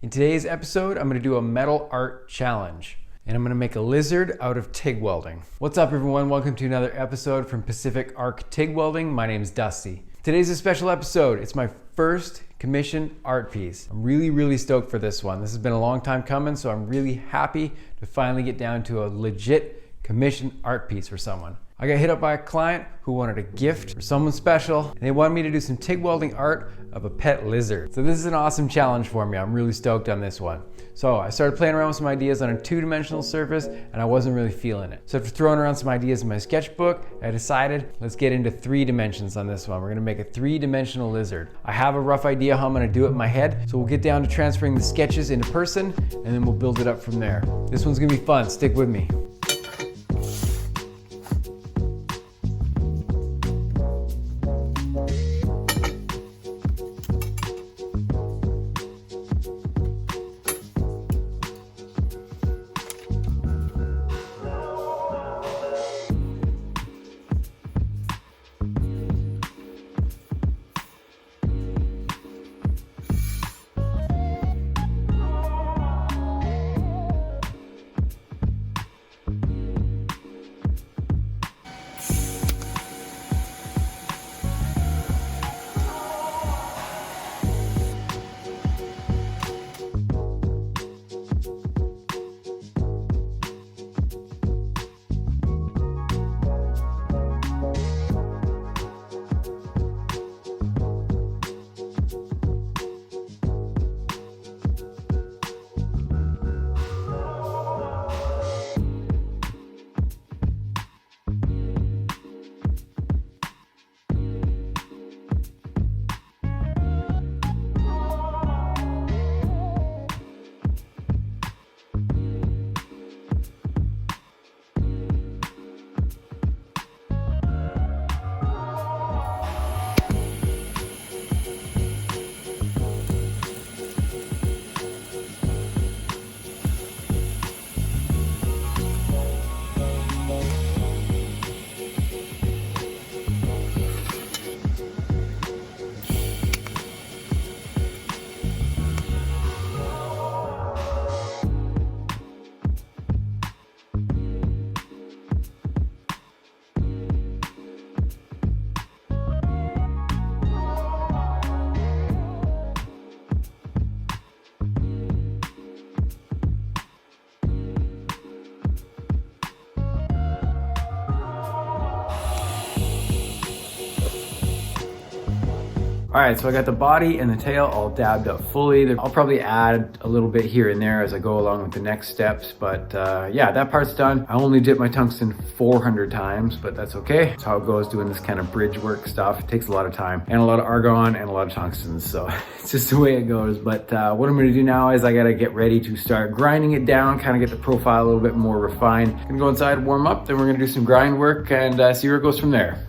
In today's episode, I'm going to do a metal art challenge, and I'm going to make a lizard out of TIG welding. What's up everyone? Welcome to another episode from Pacific Arc TIG Welding. My name's Dusty. Today's a special episode. It's my first commission art piece. I'm really stoked for this one. This has been a long time coming, so I'm really happy to finally get down to a legit commission art piece for someone. I got hit up by a client who wanted a gift for someone special, and they wanted me to do some TIG welding art of a pet lizard. So this is an awesome challenge for me. I'm really stoked on this one. So I started playing around with some ideas on a two-dimensional surface, and I wasn't really feeling it. So after throwing around some ideas in my sketchbook, I decided let's get into 3 dimensions on this one. We're gonna make a 3-dimensional lizard. I have a rough idea how I'm gonna do it in my head, so we'll get down to transferring the sketches into person, and then we'll build it up from there. This one's gonna be fun. Stick with me. All right, so I got the body and the tail all dabbed up fully. I'll probably add a little bit here and there as I go along with the next steps, but yeah, that part's done. I only dipped my tungsten 400 times, but that's okay. That's how it goes doing this kind of bridge work stuff. It takes a lot of time and a lot of argon and a lot of tungsten, so it's just the way it goes. But what I'm gonna do now is I gotta get ready to start grinding it down, kind of get the profile a little bit more refined. I'm gonna go inside, warm up, then we're gonna do some grind work and see where it goes from there.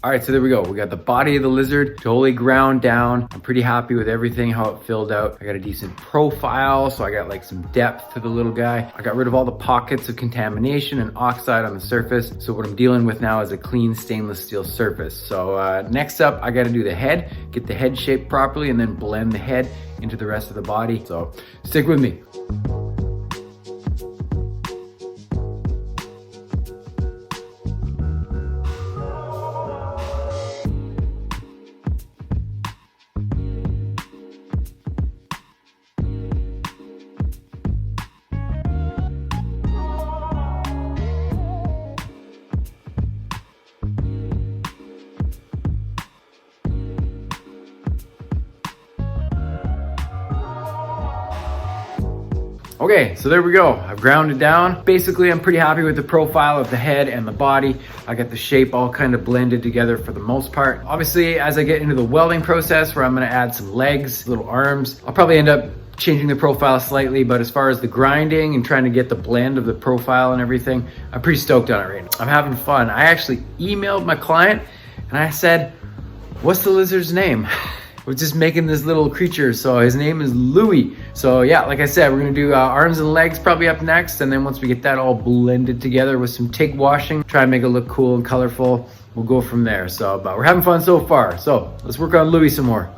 All right, so there we go. We got the body of the lizard totally ground down. I'm pretty happy with everything, how it filled out. I got a decent profile, so I got like some depth to the little guy. I got rid of all the pockets of contamination and oxide on the surface. So what I'm dealing with now is a clean stainless steel surface. So next up, I gotta do the head, get the head shaped properly, and then blend the head into the rest of the body. So stick with me. Okay, so there we go. I've ground it down. Basically, I'm pretty happy with the profile of the head and the body. I got the shape all kind of blended together for the most part. Obviously, as I get into the welding process where I'm gonna add some legs, little arms, I'll probably end up changing the profile slightly, but as far as the grinding and trying to get the blend of the profile and everything, I'm pretty stoked on it right now. I'm having fun. I actually emailed my client and I said, what's the lizard's name? We're just making this little creature, so his name is Louie. So yeah, like I said, we're gonna do arms and legs probably up next, and then once we get that all blended together with some TIG washing, try and make it look cool and colorful, we'll go from there. So, but we're having fun so far. So let's work on Louie some more.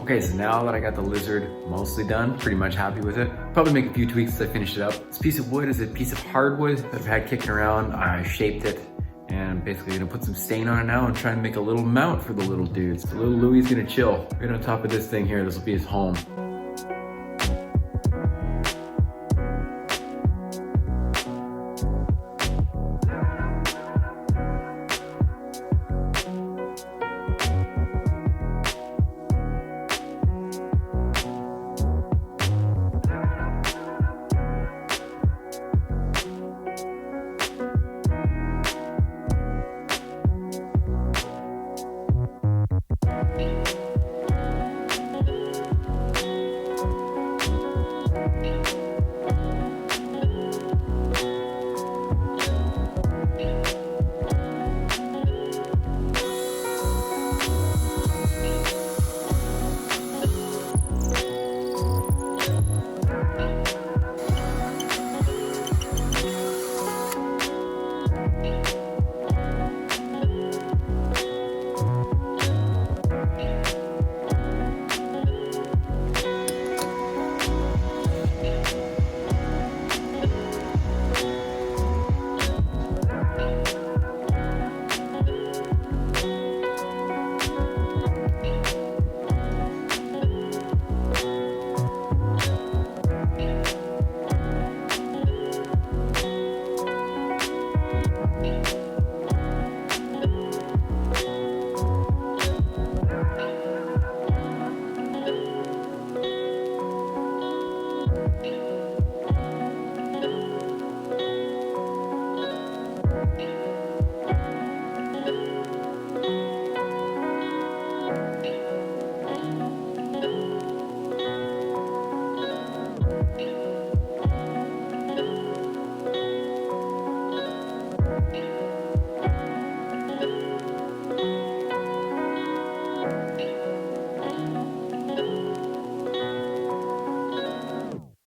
Okay, so now that I got the lizard mostly done, pretty much happy with it. Probably make a few tweaks as I finish it up. This piece of wood is a piece of hardwood that I've had kicking around. I shaped it and I'm basically gonna put some stain on it now and try and make a little mount for the little dudes. So little Louie's gonna chill right on top of this thing here. This will be his home.